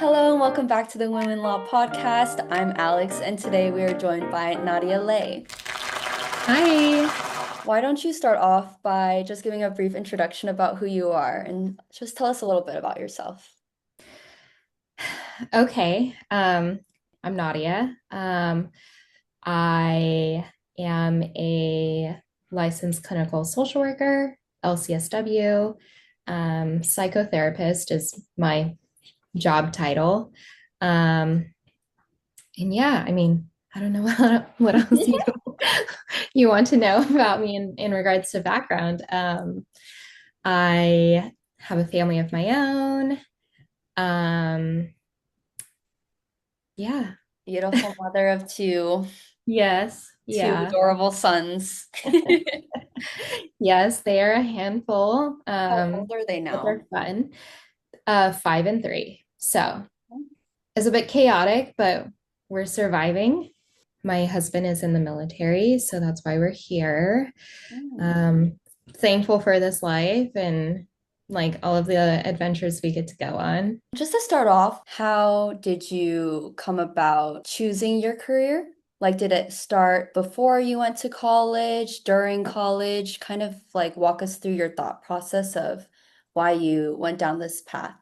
Hello and welcome back to the Women Law Podcast. I'm Alex, and today we are joined by Nadia Lay. Hi. Why don't you start off by just giving a brief introduction about who you are and just tell us a little bit about yourself? Okay. I'm Nadia. I am a licensed clinical social worker, LCSW. Psychotherapist is my job title. Um, and yeah, I mean, I don't know what else you want to know about me in regards to background. I have a family of my own. Um, yeah. Beautiful mother of Yes. two Yeah. adorable sons. Yes, they are a handful. How old are they But now? they're fun. 5 and 3. So it's a bit chaotic, but we're surviving. My husband is in the military, so that's why we're here. Mm. Um, Thankful for this life and like all of the adventures we get to go on. Just to start off, how did you come about choosing your career? Like, did it start before you went to college, during college? Kind of like walk us through your thought process of why you went down this path.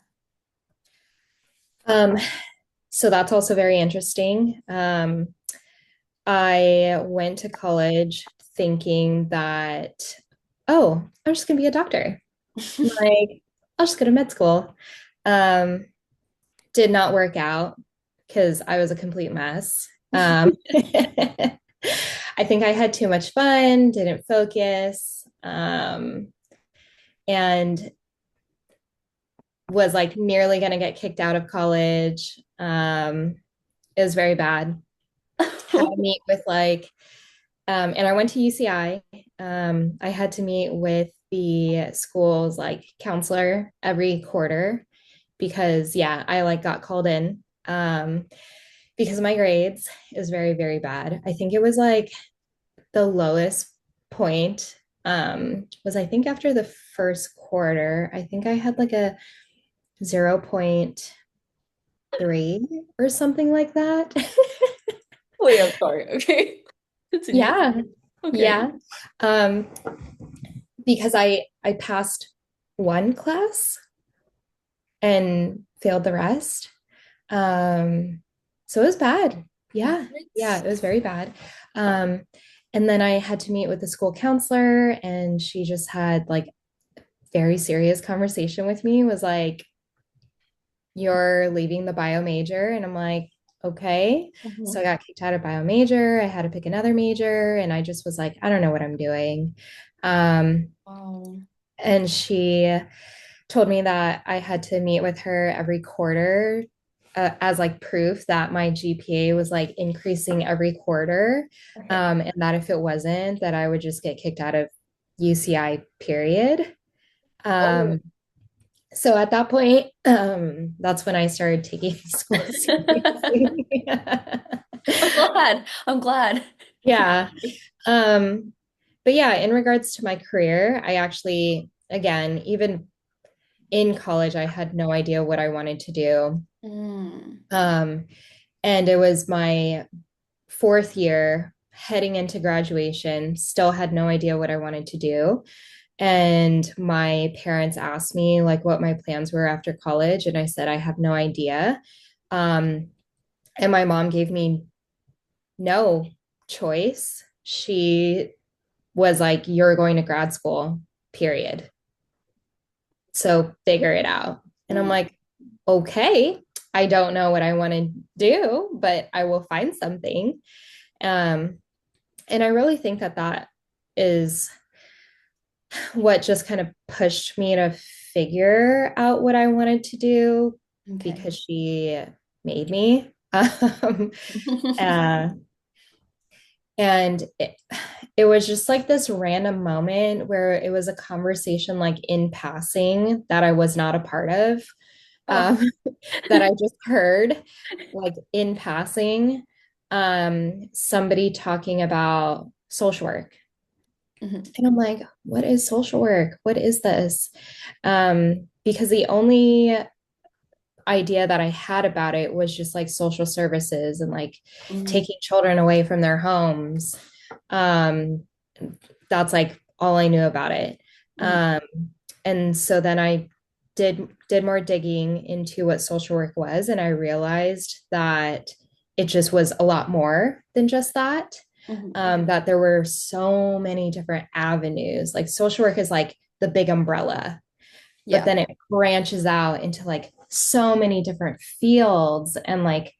Um, so that's also very interesting. I went to college thinking that, oh, I'm just gonna be a doctor. Like, I'll just go to med school. Um, did not work out because I was a complete mess. I think I had too much fun, didn't focus, and was like nearly gonna get kicked out of college. It was very bad. Had to meet with and I went to UCI. I had to meet with the school's like counselor every quarter because yeah, I like got called in because of my grades is very, very bad. I think it was like the lowest point was I think after the first quarter, I think I had like a 0.3 or something like that. Wait, I'm sorry. Okay. Continue. Yeah. Okay. Yeah. Um, because I passed one class and failed the rest. So it was bad. Yeah. Yeah, What? it was very bad. Um, and then I had to meet with the school counselor, and she just had like very serious conversation with me, was like, you're leaving the bio major. And I'm like, okay. So I Mhm. got kicked out of bio major. I had to pick another major, and I just was like, I don't know what I'm doing. Um, Oh. and she told me that I had to meet with her every quarter as like proof that my GPA was like increasing every quarter. Okay. And that if it wasn't, that I would just get kicked out of UCI, period. Oh, Um, so at that point, that's when I started taking school seriously. I'm glad. I'm glad. Yeah. Um, but yeah, in regards to my career, I actually, again, even in college, I had no idea what I wanted to do. Mm. Um, and it was my fourth year heading into graduation, still had no idea what I wanted to do. And my parents asked me like what my plans were after college, and I said I have no idea. Um, and my mom gave me no choice. She was like, "You're going to grad school, period. So figure it out." And I'm Mm. like, okay, I don't know what I want to do, but I will find something. Um, and I really think that that is what just kind of pushed me to figure out what I wanted to do Okay. because she made me. Uh, and it was just like this random moment where it was a conversation like in passing that I was not a part of, Oh. um, that I just heard like in passing, somebody talking about social work. Mhm. And I'm like, what is social work? What is this? Because the only idea that I had about it was just like social services and like Mm, taking children away from their homes. Um, that's like all I knew about it. mm, Um, and so then I did more digging into what social work was, and I realized that it just was a lot more than just that. mhm. That there were so many different avenues. Like social work is like the big umbrella, but Yeah. then it branches out into like so many different fields and like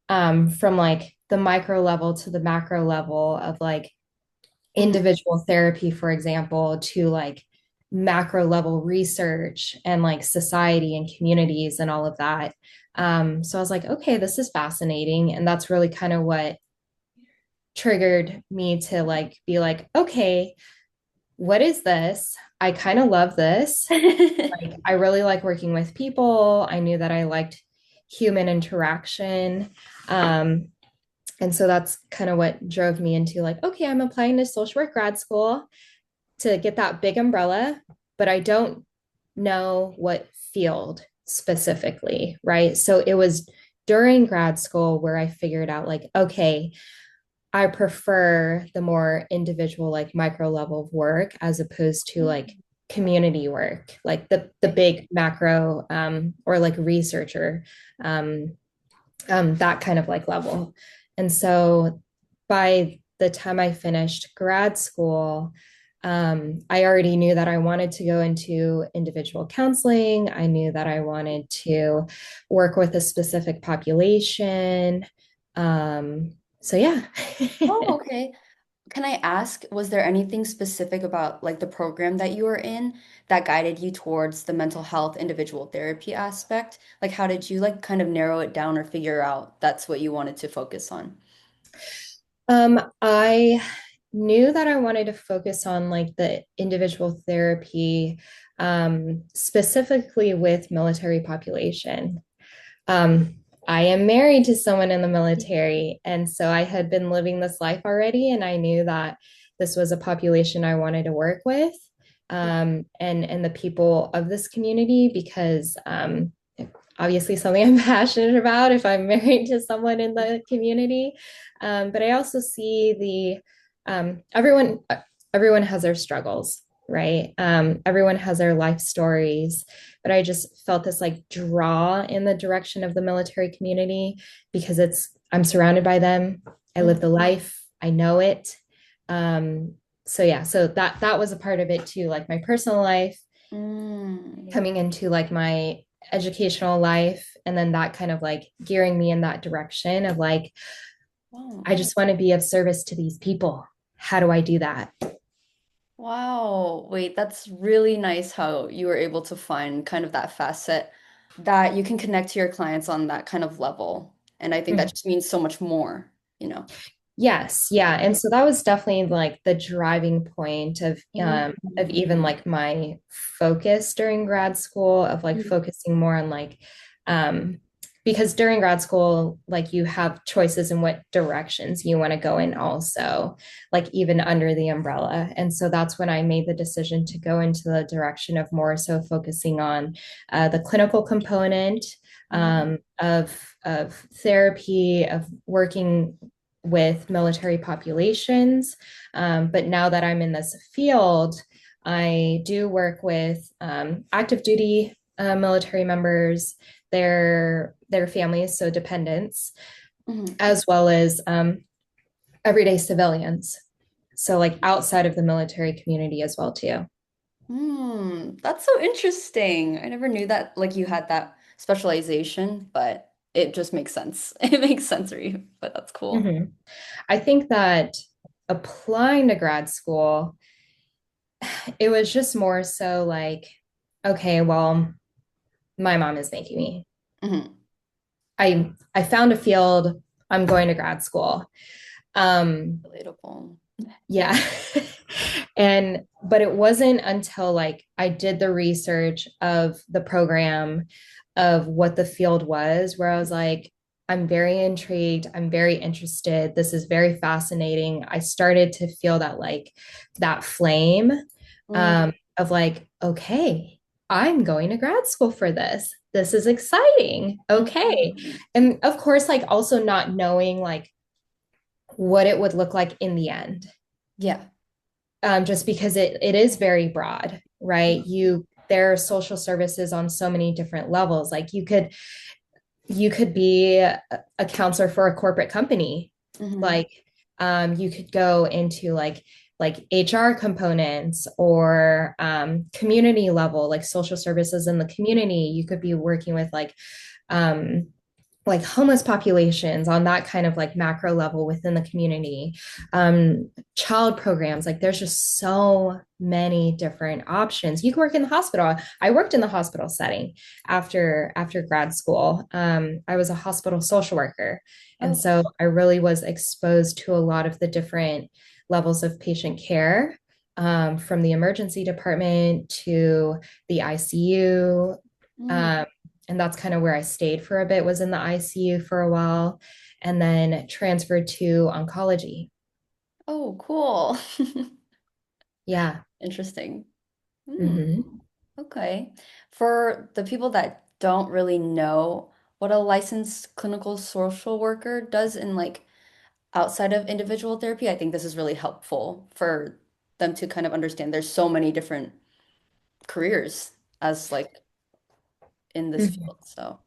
from like the micro level to the macro level of like Mm, individual therapy, for example, to like macro level research and like society and communities and all of that. So I was like, okay, this is fascinating. And that's really kind of what triggered me to like be like, okay, what is this? I kind of love this. Like, I really like working with people. I knew that I liked human interaction. Um, and so that's kind of what drove me into like, okay, I'm applying to social work grad school to get that big umbrella, but I don't know what field specifically, right? So it was during grad school where I figured out like, okay, I prefer the more individual, like micro level of work as opposed to like community work, like the big macro or like researcher, um, that kind of like level. And so by the time I finished grad school, I already knew that I wanted to go into individual counseling. I knew that I wanted to work with a specific population. So yeah. Oh, okay. Can I ask, was there anything specific about like the program that you were in that guided you towards the mental health individual therapy aspect? Like how did you like kind of narrow it down or figure out that's what you wanted to focus on? I knew that I wanted to focus on like the individual therapy, specifically with military population. Um, I am married to someone in the military, and so I had been living this life already, and I knew that this was a population I wanted to work with, and the people of this community because obviously something I'm passionate about if I'm married to someone in the community. But I also see the everyone has their struggles, right? Everyone has their life stories, but I just felt this like draw in the direction of the military community because I'm surrounded by them. I live the life. I know it. Um, so yeah, so that was a part of it too, like my personal life Mm. coming into like my educational life and then that kind of like gearing me in that direction of like Wow. I just want to be of service to these people. How do I do that? Wow. Wait, that's really nice how you were able to find kind of that facet that you can connect to your clients on that kind of level. And I think that just means so much more, you know. Yes, yeah. And so that was definitely like the driving point of Mm. even like my focus during grad school of like Mm. focusing more on like um because during grad school like you have choices in what directions you want to go in also like even under the umbrella. And so that's when I made the decision to go into the direction of more so focusing on the clinical component of therapy of working with military populations. But now that I'm in this field, I do work with active duty military members, their families, so dependents, Mhm. as well as everyday civilians. So like outside of the military community as well too. That's so interesting. I never knew that like you had that specialization, but it just makes sense. It makes sense for you, but that's cool. Mm-hmm. I think that applying to grad school, it was just more so like, okay, well, my mom is making me. Hmm. I found a field. I'm going to grad school. Um, Relatable. yeah. And but it wasn't until like I did the research of the program of what the field was where I was like, I'm very intrigued. I'm very interested. This is very fascinating. I started to feel that like that flame Mm. of like, okay, I'm going to grad school for this. this is exciting. Okay. Mhm. And of course, like also not knowing like what it would look like in the end, Yeah. just because it is very broad, right? There are social services on so many different levels. Like you could be a counselor for a corporate company. Hmm. Like you could go into like HR components or community level, like social services in the community. You could be working with um, like homeless populations on that kind of like macro level within the community, child programs. Like there's just so many different options. You can work in the hospital. I worked in the hospital setting after grad school. I was a hospital social worker, and Oh, so I really was exposed to a lot of the different levels of patient care, from the emergency department to the ICU. mm. um, and that's kind of where I stayed for a bit, was in the ICU for a while, and then transferred to oncology. Oh, cool. Yeah. Interesting. Hmm. Hmm. Okay. For the people that don't really know what a licensed clinical social worker does in like outside of individual therapy, I think this is really helpful for them to kind of understand there's so many different careers as like in this field. So,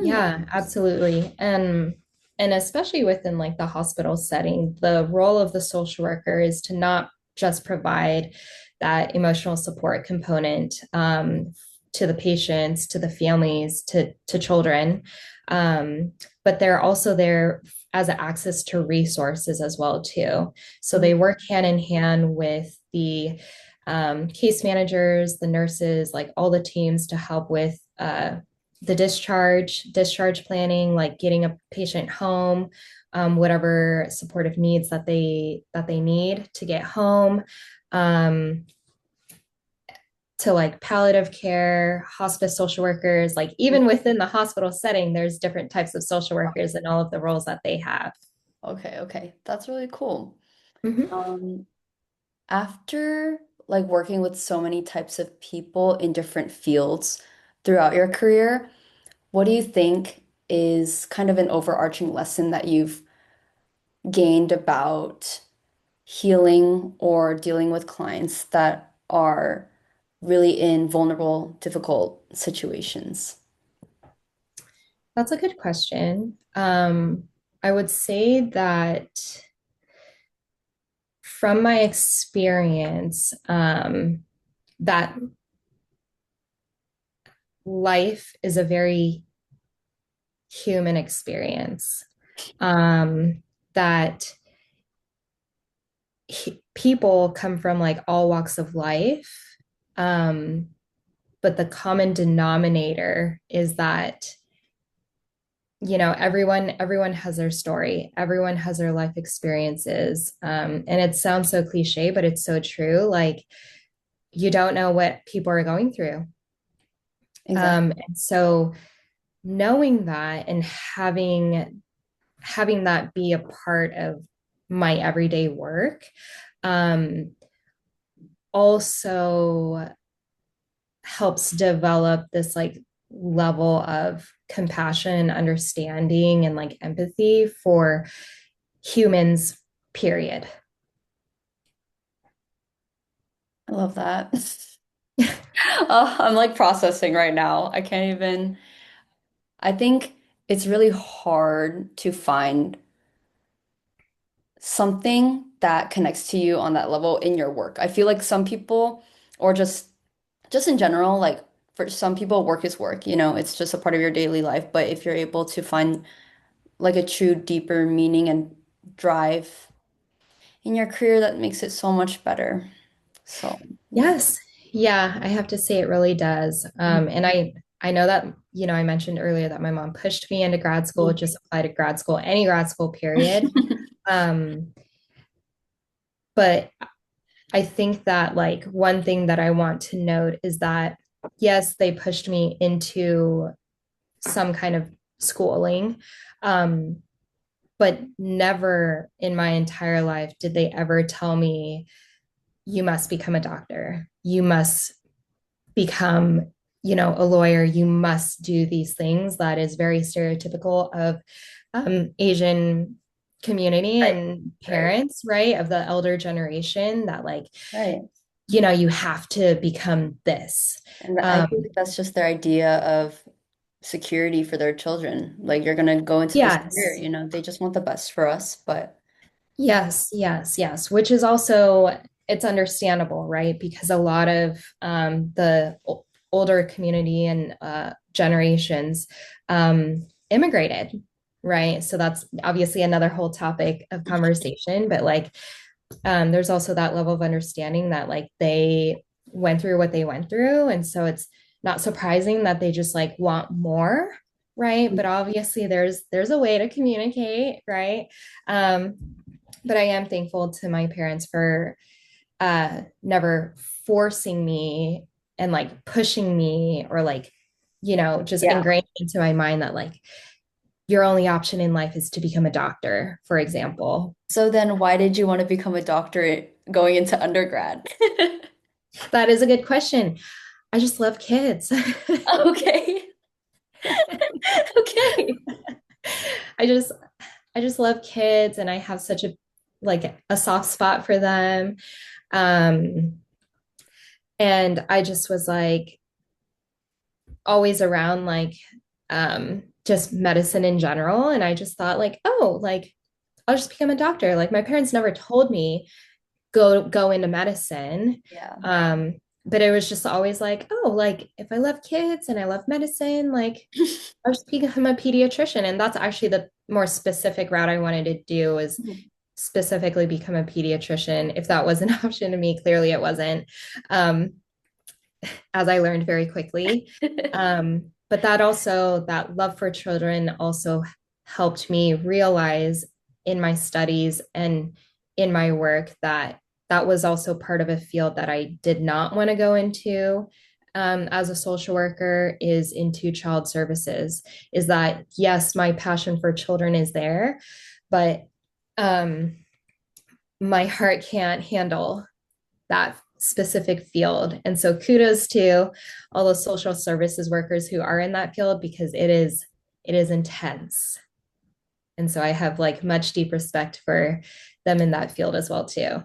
Yeah, nice. absolutely. And especially within like the hospital setting, the role of the social worker is to not just provide that emotional support component, to the patients, to the families, to children, um, but they're also there as access to resources as well too. So Mm. they work hand in hand with the case managers, the nurses, like all the teams to help with the discharge planning, like getting a patient home, whatever supportive needs that they need to get home, um, to like palliative care, hospice social workers. Like even within the hospital setting, there's different types of social workers and all of the roles that they have. Okay, okay. That's really cool. Mhm. Um, After like working with so many types of people in different fields throughout your career, what do you think is kind of an overarching lesson that you've gained about healing or dealing with clients that are really in vulnerable, difficult situations? That's a good question. I would say that from my experience, that life is a very human experience. That people come from like all walks of life. Um, but the common denominator is that, everyone has their story, everyone has their life experiences. And it sounds so cliche, but it's so true. Like you don't know what people are going through. Exactly. And so knowing that and having that be a part of my everyday work, um, also helps develop this like level of compassion, understanding, and like empathy for humans, period. I love that. I'm like processing right now. I can't even. I think it's really hard to find something that connects to you on that level in your work. I feel like some people, or just in general, like for some people, work is work, it's just a part of your daily life. But if you're able to find like a true deeper meaning and drive in your career, that makes it so much better. So, yeah. Yes. Yeah, I have to say it really does. And I know that, I mentioned earlier that my mom pushed me into grad school, just apply to grad school, any grad school, period. Um, but I think that like one thing that I want to note is that yes, they pushed me into some kind of schooling. Um, but never in my entire life did they ever tell me, you must become a doctor. You must become, a lawyer, you must do these things that is very stereotypical of Asian community Right, and right, parents, right? Of the elder generation that like, right. you have to become this. And I Um, feel like that's just their idea of security for their children. Like you're gonna go into this career, yes. they just want the best for us, but Yes, yes, yes, which is also it's understandable, right? Because a lot of the older community and generations immigrated, right? So that's obviously another whole topic of conversation, but like there's also that level of understanding that like they went through what they went through, and so it's not surprising that they just like want more, right? But obviously there's a way to communicate, right? Um, but I am thankful to my parents for never forcing me and like pushing me or like, just yeah. ingrained into my mind that like your only option in life is to become a doctor, for example. So then why did you want to become a doctor going into undergrad? That is a good question. I just love kids. Okay. Okay. I just I just love kids and I have such a soft spot for them. Um and I just was like always around like just medicine in general, and I just thought like, oh, like I'll just become a doctor. Like my parents never told me go into medicine. Yeah. But it was just always like, oh, like if I love kids and I love medicine, like I'll just become a pediatrician. And that's actually the more specific route I wanted to do, is specifically become a pediatrician. If that was an option to me, clearly it wasn't. Um, as I learned very quickly. But that love for children also helped me realize in my studies and in my work that that was also part of a field that I did not want to go into as a social worker, is into child services. Is that, yes, my passion for children is there, but um, my heart can't handle that specific field. And so kudos to all the social services workers who are in that field, because it is intense. And so I have like much deep respect for them in that field as well too.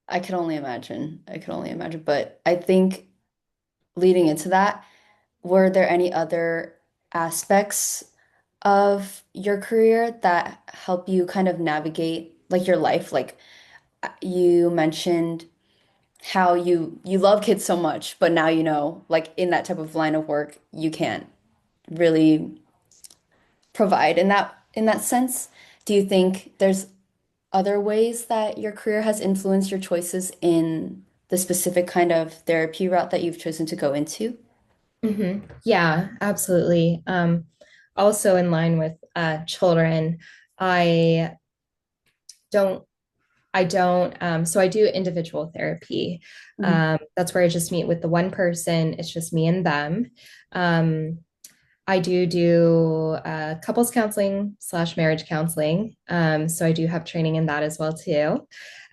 I can only imagine. I can only imagine. But I think leading into that, were there any other aspects of your career that help you kind of navigate like your life? Like you mentioned how you love kids so much, but now like in that type of line of work, you can't really provide in that sense. Do you think there's other ways that your career has influenced your choices in the specific kind of therapy route that you've chosen to go into? Yeah, absolutely. Also in line with children, I don't so I do individual therapy. Mhm. That's where I just meet with the one person. It's just me and them. Um, I do couples counseling / marriage counseling. So I do have training in that as well too.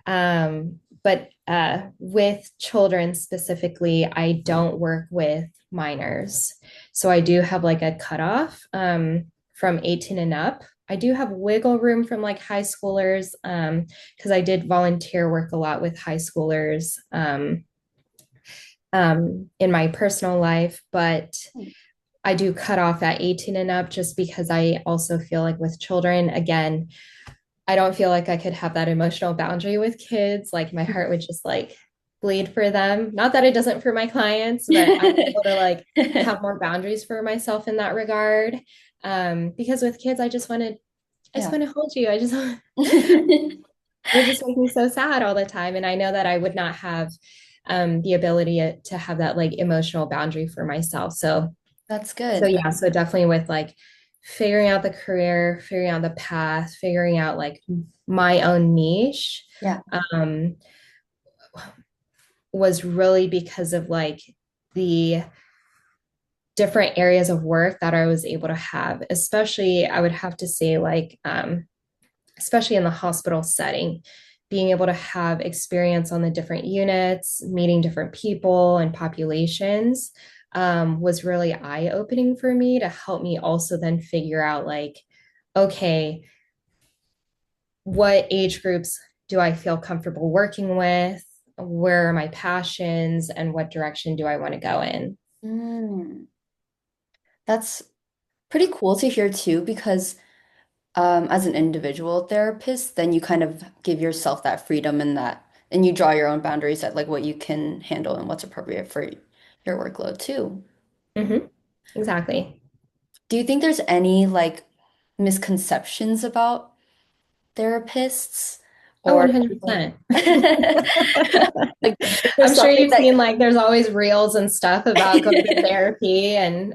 But with children specifically, I don't work with minors. So I do have like a cutoff from 18 and up. I do have wiggle room from like high schoolers, because I did volunteer work a lot with high schoolers in my personal life, but I do cut off at 18 and up, just because I also feel like with children, again, I don't feel like I could have that emotional boundary with kids. Like my heart would just like bleed for them. Not that it doesn't for my clients, but I'm able to like have more boundaries for myself in that regard. Because with kids, I just Yeah. want to hold you. It just makes me so sad all the time. And I know that I would not have the ability to have that like emotional boundary for myself. That's So good. yeah, so definitely with like figuring out the career, figuring out the path, figuring out like my own niche, Yeah. um, was really because of like the different areas of work that I was able to have, especially I would have to say like especially in the hospital setting, being able to have experience on the different units, meeting different people and populations, was really eye-opening for me to help me also then figure out like, okay, what age groups do I feel comfortable working with? Where are my passions and what direction do I want to go in? Mm, that's pretty cool to hear too, because as an individual therapist, then you kind of give yourself that freedom and that, and you draw your own boundaries at like what you can handle and what's appropriate for your workload too. Mm-hmm. Exactly. Do you think there's any like misconceptions about therapists Oh, or like 100%. like is there I'm sure something you've that seen like there's always reels and stuff about going to therapy and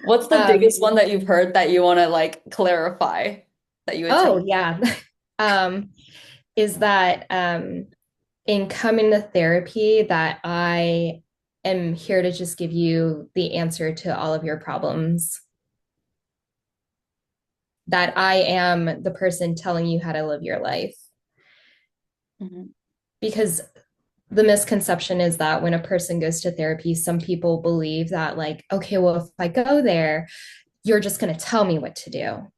what's the um biggest one that you've heard that you want to like clarify that you would tell? oh yeah. um is that in coming to therapy that I am here to just give you the answer to all of your problems, that I am the person telling you how to live your life. Mhm. Because the misconception is that when a person goes to therapy, some people believe that, like, okay, well, if I go there, you're just going to tell me what to do.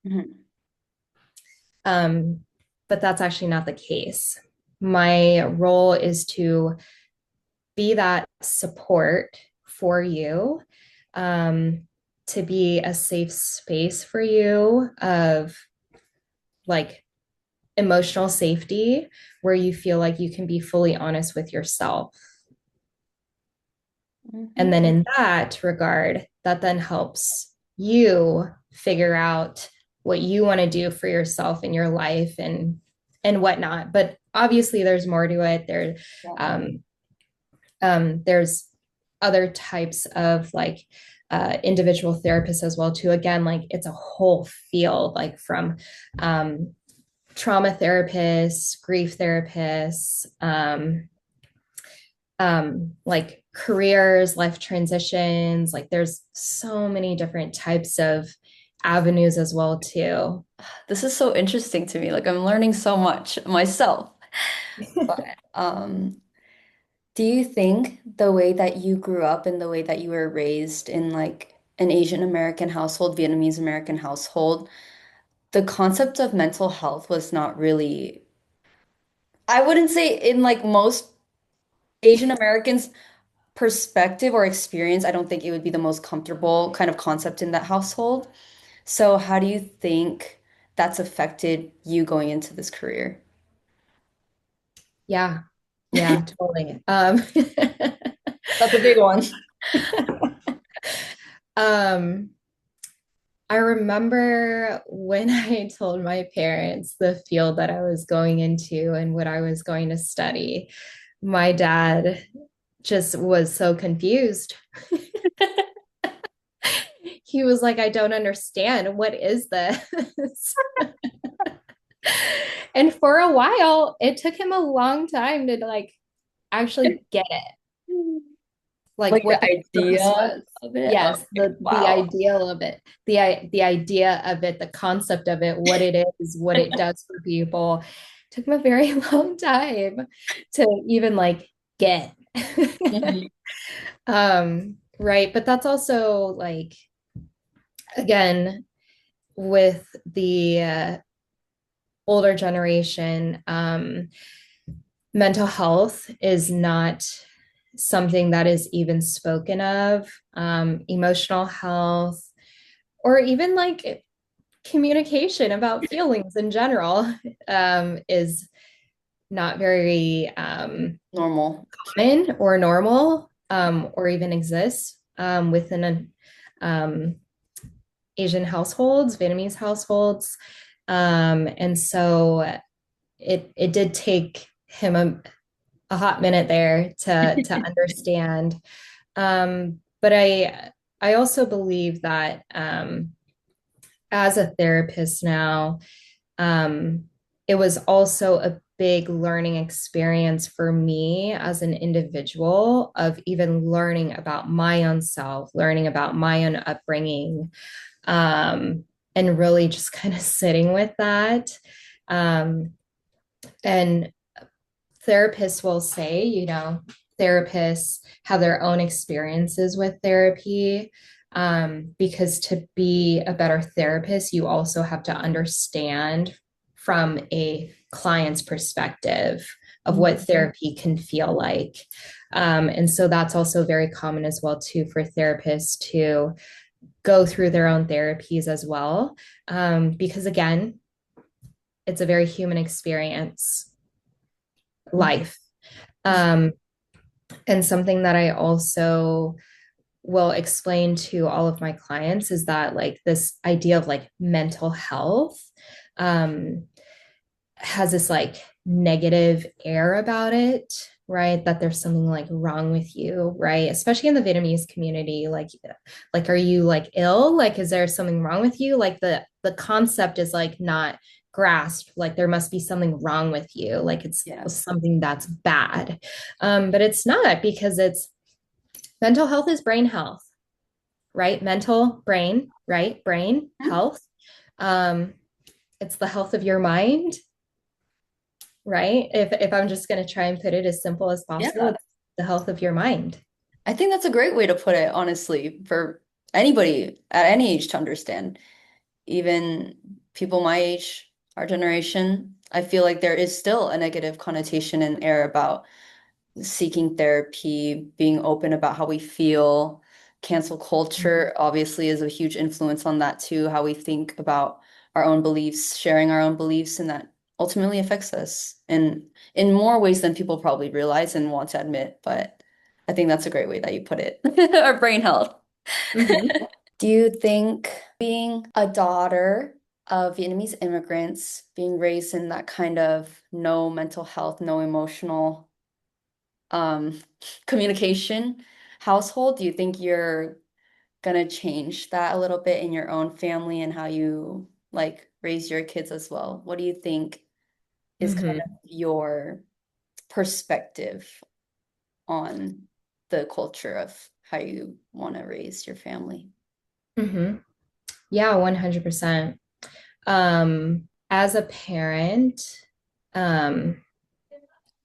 Mhm. Um, but that's actually not the case. My role is to be that support for you, um, to be a safe space for you of like emotional safety where you feel like you can be fully honest with yourself. And Mhm. then in that regard, that then helps you figure out what you want to do for yourself in your life and whatnot. But obviously there's more to it. Yeah. Um, there's other types of like individual therapists as well too. Again, like it's a whole field, like from trauma therapists, grief therapists, like careers, life transitions. Like there's so many different types of avenues as well too. This is so interesting to me. Like I'm learning so much myself. But do you think the way that you grew up and the way that you were raised in like an Asian American household, Vietnamese American household, the concept of mental health was not really, I wouldn't say in like most Asian Americans' perspective or experience, I don't think it would be the most comfortable kind of concept in that household. So how do you think that's affected you going into this career? Yeah, yeah, totally. That's a big one. um, I remember when I told my parents the field that I was going into and what I was going to study, my dad just was so confused. He was like, I don't understand. What is this? And for a while, it took him a long time to like actually get it, like Like what the the purpose idea was. of it. Yes, Okay, the wow. ideal of it, the idea of it, the concept of it, what it is, what it does for people. It took him a very long time to even like get. Mhm. Right. But that's also like, again, with the older generation, mental health is not something that is even spoken of. Emotional health, or even like communication about feelings in general, is not very Normal. common or normal, or even exists within Asian households, Vietnamese households. And so it did take him a hot minute there to understand. But I also believe that as a therapist now, um, it was also a big learning experience for me as an individual of even learning about my own self, learning about my own upbringing, um, and really just kind of sitting with that. Um, And therapists will say, therapists have their own experiences with therapy. Because to be a better therapist, you also have to understand from a client's perspective of what Mhm. therapy can feel like. And so that's also very common as well, too, for therapists to go through their own therapies as well. Because again, it's a very human experience, life. Um, and something that I also will explain to all of my clients is that like this idea of like mental health um, has this like negative air about it, right? That there's something like wrong with you, right? Especially in the Vietnamese community, like are you like ill? Like is there something wrong with you? Like the concept is like not grasped, like there must be something wrong with you, like it's Yeah. something that's bad. But it's not, because it's mental health is brain health, right? Mental, brain, right? Brain health. Um, it's the health of your mind, right? If I'm just going to try and put it as simple as possible, Yeah. it's the health of your mind. I think that's a great way to put it, honestly, for anybody at any age to understand. Even people my age, our generation, I feel like there is still a negative connotation and air about seeking therapy, being open about how we feel. Cancel culture obviously is a huge influence on that too, how we think about our own beliefs, sharing our own beliefs, and that ultimately affects us in more ways than people probably realize and want to admit. But I think that's a great way that you put it. Our brain health. Mm-hmm. Do you think being a daughter of Vietnamese immigrants, being raised in that kind of no mental health, no emotional um, communication household, do you think you're gonna change that a little bit in your own family and how you like raise your kids as well? What do you think is kind of Mm-hmm. your perspective on the culture of how you want to raise your family? Mm-hmm. Yeah, 100%. As a parent, um,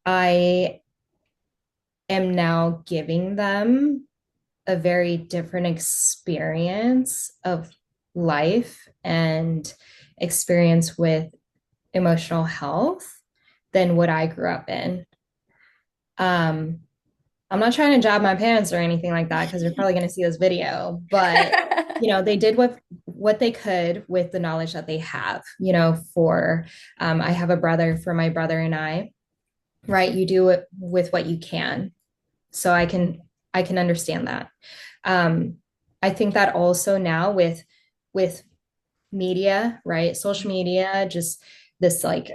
I am now giving them a very different experience of life and experience with emotional health than what I grew up in. Um, I'm not trying to jab my parents or anything like that, because they're probably going to see this video, but they did what they could with the knowledge that they have. For I have a brother. For my brother and I, right? You do it with what you can. So I can understand that. Um, I think that also now with media, right? Social media, just this like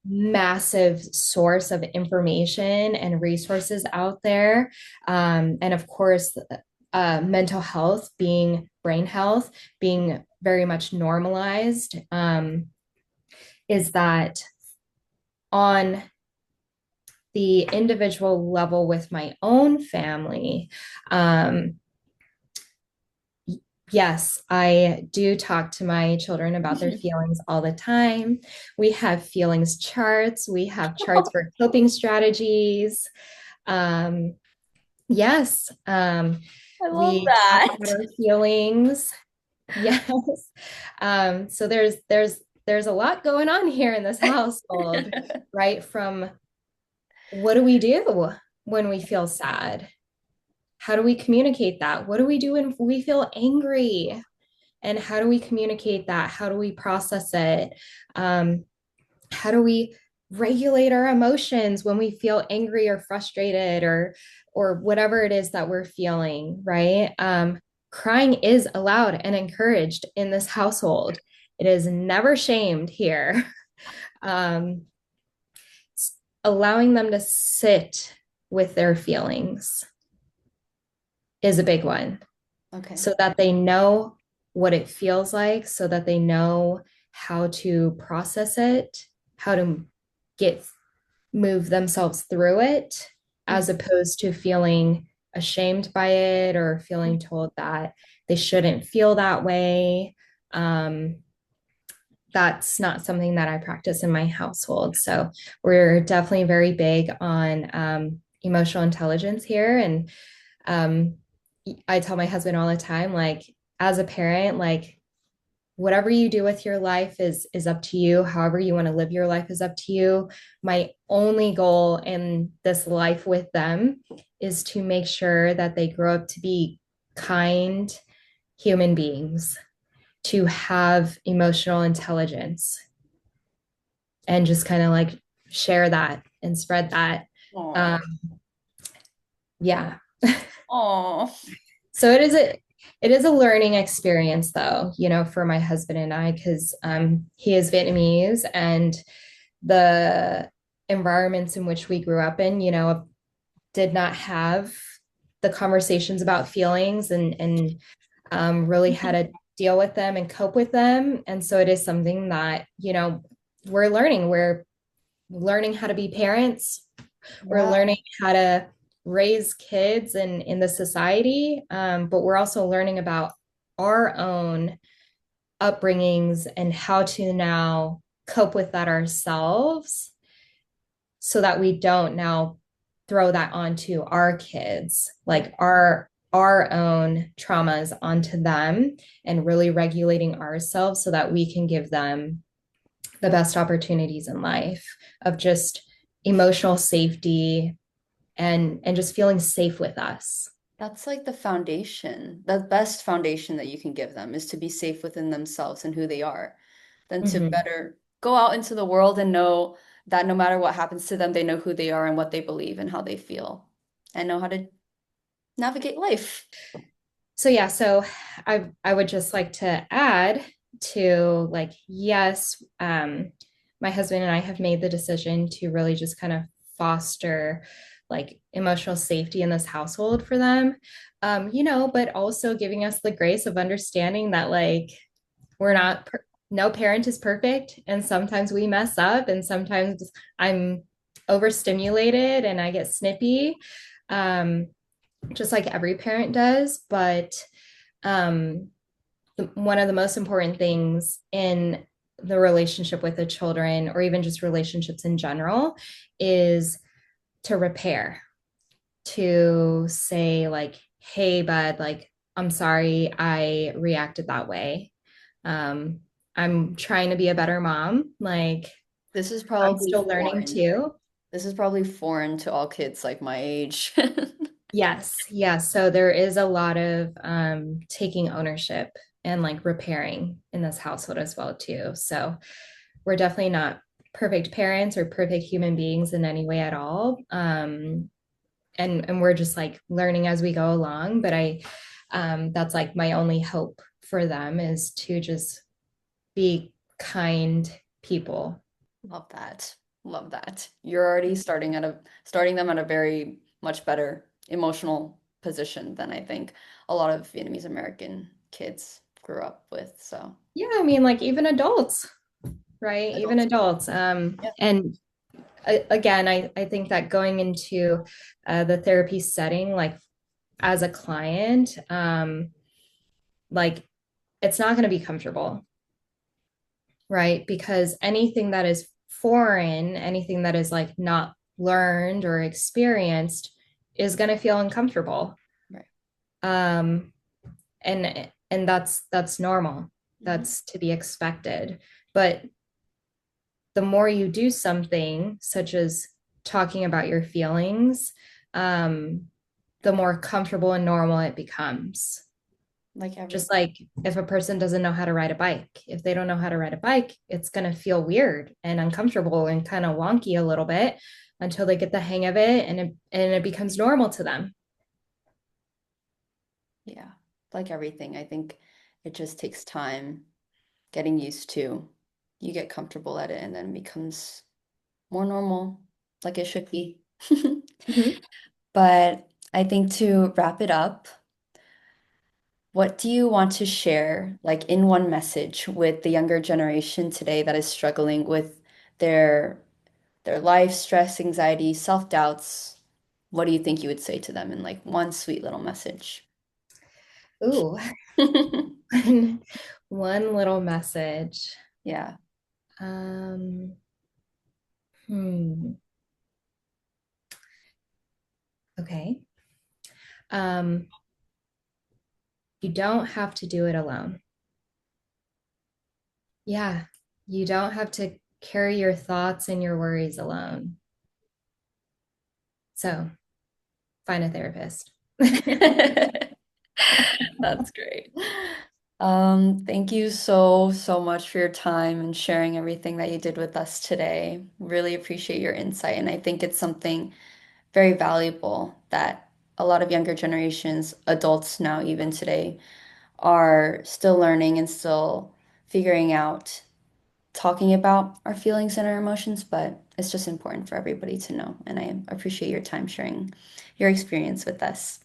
massive source of information and resources out there. And of course, mental health being brain health, being very much normalized, is that on the individual level with my own family, um, yes, I do talk to my children about their feelings all the time. We have feelings charts, we have charts for coping strategies. Um, yes, I love we talk that. about our feelings. Yes. So there's a lot going on here in this household, right? From what do we do when we feel sad? How do we communicate that? What do we do when we feel angry? And how do we communicate that? How do we process it? Um, how do we regulate our emotions when we feel angry or frustrated, or whatever it is that we're feeling, right? Crying is allowed and encouraged in this household. It is never shamed here. um, Allowing them to sit with their feelings is a big one, Okay. so that they know what it feels like, so that they know how to process it, how to get move themselves through it, as opposed to feeling ashamed by it or feeling told that they shouldn't feel that way. Um, that's not something that I practice in my household. So we're definitely very big on emotional intelligence here. And um, I tell my husband all the time, like, as a parent, like, whatever you do with your life is up to you. However you want to live your life is up to you. My only goal in this life with them is to make sure that they grow up to be kind human beings, to have emotional intelligence, and just kind of like share that and spread that. Oh, Um, yeah. oh, So it is a learning experience though, you know, for my husband and I, because he is Vietnamese, and the environments in which we grew up in, you know, did not have the conversations about feelings and really how to deal with them and cope with them. And so it is something that, you know, we're learning. We're learning how to be parents. We're yeah. learning how to raise kids in the society, but we're also learning about our own upbringings and how to now cope with that ourselves so that we don't now throw that onto our kids, Right. like our own traumas onto them, and really regulating ourselves so that we can give them the best opportunities in life of just emotional safety and just feeling safe with us. That's like the foundation. The best foundation that you can give them is to be safe within themselves and who they are, then to Mm-hmm. better go out into the world and know that no matter what happens to them, they know who they are and what they believe and how they feel and know how to navigate life. So yeah, so I would just like to add to, like, yes, my husband and I have made the decision to really just kind of foster like emotional safety in this household for them. You know, but also giving us the grace of understanding that, like, we're not no parent is perfect, and sometimes we mess up, and sometimes I'm overstimulated and I get snippy. Um, just like every parent does. But um, one of the most important things in the relationship with the children, or even just relationships in general, is to repair, to say, like, hey, bud, like, I'm sorry I reacted that way. Um, I'm trying to be a better mom. Like, This is I'm probably still learning foreign. too. This is probably foreign to all kids like my age. Yes, yes. So there is a lot of taking ownership and like repairing in this household as well too. So we're definitely not perfect parents or perfect human beings in any way at all. And we're just like learning as we go along. But I that's like my only hope for them, is to just be kind people. Love that. Love that. You're already starting them at a very much better emotional position than I think a lot of Vietnamese American kids grew up with. So Yeah, I mean, like, even adults, right? Even adults. adults. Yeah. And again, I think that going into the therapy setting, like, as a client, like, it's not going to be comfortable, right? Because anything that is foreign, anything that is like not learned or experienced, is going to feel uncomfortable. Right. Um, and that's normal. Mhm. That's to be expected. But the more you do something, such as talking about your feelings, um, the more comfortable and normal it becomes. Like Just everything. like if a person doesn't know how to ride a bike, if they don't know how to ride a bike, it's going to feel weird and uncomfortable and kind of wonky a little bit until they get the hang of it, and it becomes normal to them. Yeah. Like everything. I think it just takes time getting used to. You get comfortable at it and then it becomes more normal, like it should be. Mhm. But I think to wrap it up, what do you want to share, like in one message, with the younger generation today that is struggling with their their life, stress, anxiety, self-doubts? What do you think you would say to them in like one sweet little message? Ooh, one little message. Yeah. Um, hmm. Okay. Um, you don't have to do it alone. Yeah. You don't have to carry your thoughts and your worries alone. So find a therapist. That's great. Thank you so much for your time and sharing everything that you did with us today. Really appreciate your insight, and I think it's something very valuable that a lot of younger generations, adults now, even today, are still learning and still figuring out, talking about our feelings and our emotions, but it's just important for everybody to know. And I appreciate your time sharing your experience with us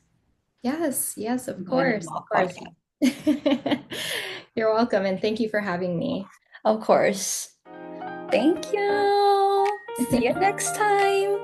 Yes, yes, of on a course, of small course. podcast. You're welcome, and thank you for having me. Of course. Thank you. See you next time.